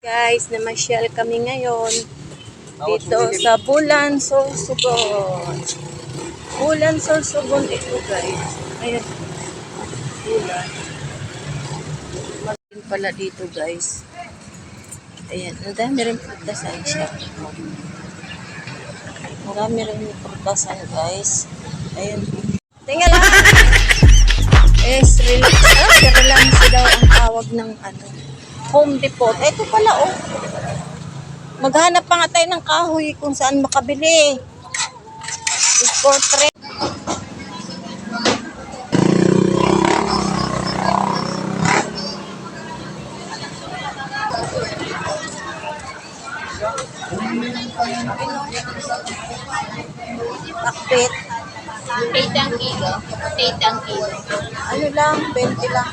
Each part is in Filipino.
Guys, namasyal kami ngayon dito sa Bulan, Sorsogon. Bulan, Sorsogon ito guys. Ayan. Bulan. Magin pala dito guys. Ayan. Ang dami rin putasan siya. Ang dami rin putasan guys. Ayan. Tingnan lang. Relax. Relax daw ang tawag ng Home Depot. Ito pala oh. Maghanap pa nga tayo ng kahoy kung saan makabili. This portrait. Bakit? 8 ang kilo. 8 ang kilo. Ano lang, 20 lang.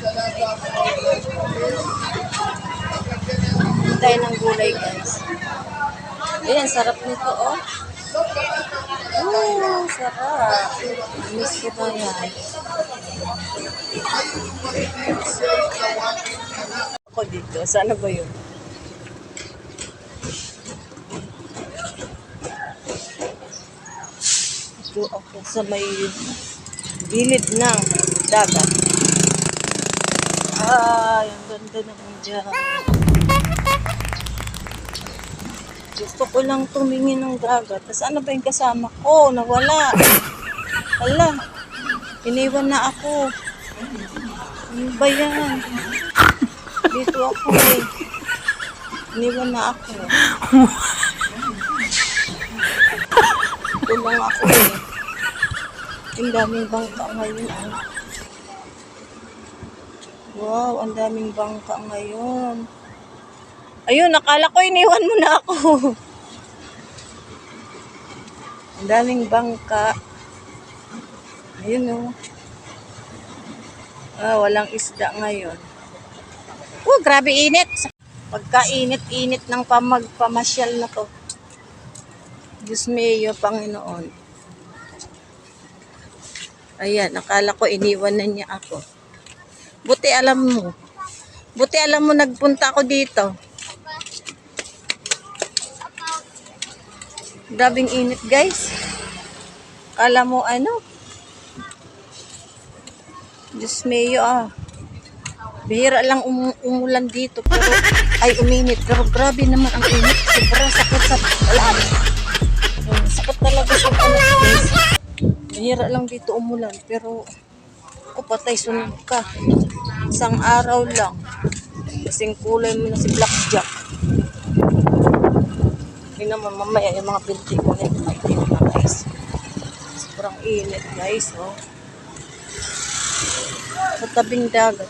Tayo ng gulay guys. Ayan, sarap nito oh. Sarap. Miss ko pa yan. Ako dito. Sana ba yun? Ito ako sa may gilid ng dagat. Ang ganda naman dyan. Gusto ko lang tumingin ng dagat. Tapos ano ba yung kasama ko? Nawala. Hala. Iniwan na ako. Ano ba yan? Dito ako eh. Iniwan na ako. Ito lang ako eh. Ang daming bangka ngayon. Wow, ang daming bangka ngayon. Ayun, nakala ko iniwan mo na ako. Ang daming bangka. Ayun oh. Walang isda ngayon. Grabe init. Pagka-init-init ng pamasyal na to. Diyos mio, Panginoon. Ayan, nakala ko iniwan na niya ako. Buti alam mo. Buti alam mo nagpunta ako dito. Grabing init guys. Kala mo Diyos mio bihira lang umulan dito pero uminit pero grabe naman ang init. Sobrang sakit sa alam. Sakit talaga sa guys. Bihira lang dito umulan pero patay sunog ka. Isang araw lang. Kasing kulay mo na si Blackjack. Hindi naman mamaya yung mga binti ko nito maitim na guys. Sobrang init guys oh. Sa tabing dagat.